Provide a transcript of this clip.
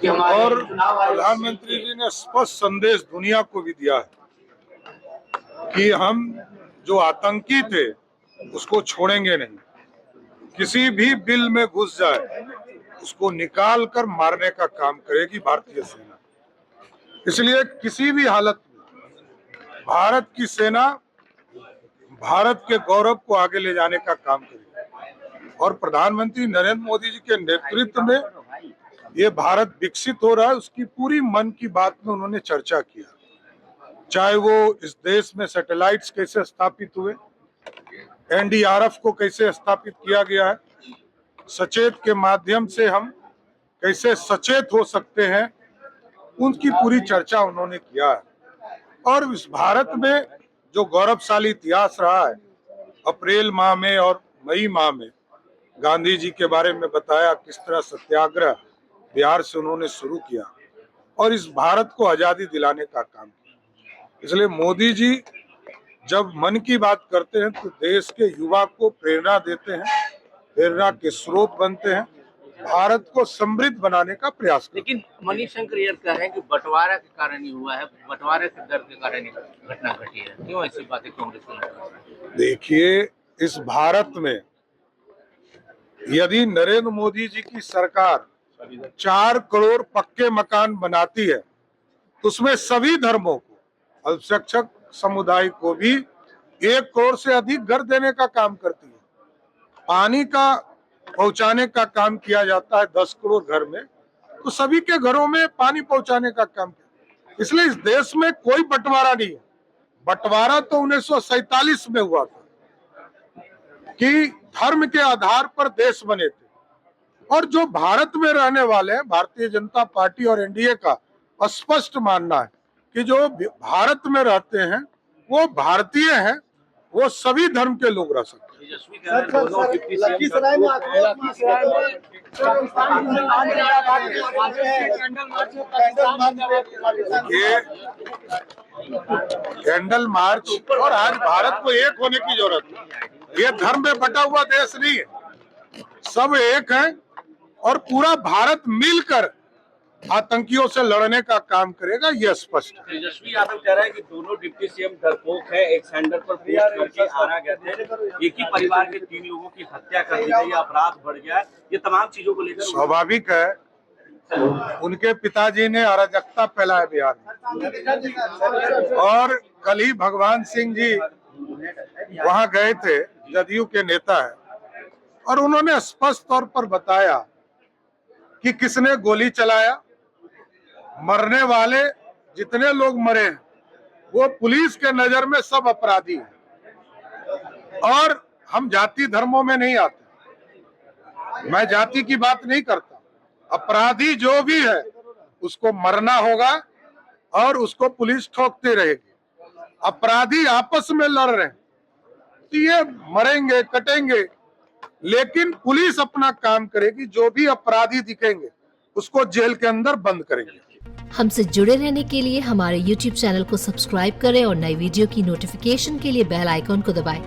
और प्रधानमंत्री जी ने स्पष्ट संदेश दुनिया को भी दिया है कि हम जो आतंकी थे उसको छोड़ेंगे नहीं, किसी भी बिल में घुस जाए उसको निकाल कर मारने का काम करेगी भारतीय सेना। इसलिए किसी भी हालत में भारत की सेना भारत के गौरव को आगे ले जाने का काम करेगी और प्रधानमंत्री नरेंद्र मोदी जी के नेतृत्व में ये भारत विकसित हो रहा है, उसकी पूरी मन की बात में उन्होंने चर्चा किया। चाहे वो इस देश में सैटेलाइट्स कैसे स्थापित हुए, एनडीआरएफ को कैसे स्थापित किया गया है, सचेत के माध्यम से हम कैसे सचेत हो सकते हैं, उनकी पूरी चर्चा उन्होंने किया है। और इस भारत में जो गौरवशाली इतिहास रहा है, अप्रैल माह में और मई माह में गांधी जी के बारे में बताया, किस तरह सत्याग्रह बिहार से उन्होंने शुरू किया और इस भारत को आजादी दिलाने का काम किया। इसलिए मोदी जी जब मन की बात करते हैं तो देश के युवा को प्रेरणा देते हैं, प्रेरणा के स्रोत बनते हैं, भारत को समृद्ध बनाने का प्रयास करते हैं। लेकिन मनीष शंकर ये कह रहे हैं कि बंटवारा के कारण ही हुआ है, बंटवारे के डर के कारण घटना घटी है। क्यों ऐसी बातें कांग्रेस को? देखिए, इस भारत में यदि नरेंद्र मोदी जी की सरकार 4 करोड़ पक्के मकान बनाती है तो उसमें सभी धर्मों को, अल्पसंख्यक समुदाय को भी 1 करोड़ से अधिक घर देने का काम करती है। पानी का पहुंचाने का काम किया जाता है 10 करोड़ घर में, तो सभी के घरों में पानी पहुंचाने का काम किया। इसलिए इस देश में कोई बंटवारा नहीं है। बंटवारा तो 1947 में हुआ था कि धर्म के आधार पर देश बने थे। और जो भारत में रहने वाले हैं, भारतीय जनता पार्टी और एनडीए का स्पष्ट मानना है कि जो भारत में रहते हैं वो भारतीय हैं, वो सभी धर्म के लोग रह सकते हैं। ये कैंडल मार्च और आज भारत को एक होने की जरूरत है। ये धर्म में बटा हुआ देश नहीं है, सब एक है और पूरा भारत मिलकर आतंकियों से लड़ने का काम करेगा, यह स्पष्ट है। तेजस्वी यादव कह रहा है कि दोनों डिप्टी सीएम डरपोक है, एक सेंटर पर पोस्ट करके आना गए थे, एक ही परिवार के 3 लोगों की हत्या कर दी गई, अपराध बढ़ गया, ये तमाम चीजों को लेकर स्वाभाविक है। उनके पिताजी ने अराजकता फैलाया बिहार में और कल ही भगवान सिंह जी वहां गए थे, जदयू के नेता है, और उन्होंने स्पष्ट तौर पर बताया कि किसने गोली चलाया। मरने वाले जितने लोग मरे हैं वो पुलिस के नजर में सब अपराधी हैं और हम जाति धर्मों में नहीं आते। मैं जाति की बात नहीं करता। अपराधी जो भी है उसको मरना होगा और उसको पुलिस ठोकती रहेगी। अपराधी आपस में लड़ रहे हैं तो ये मरेंगे, कटेंगे, लेकिन पुलिस अपना काम करेगी। जो भी अपराधी दिखेंगे उसको जेल के अंदर बंद करेंगे। हमसे जुड़े रहने के लिए हमारे YouTube चैनल को सब्सक्राइब करें और नई वीडियो की नोटिफिकेशन के लिए बेल आइकॉन को दबाएं।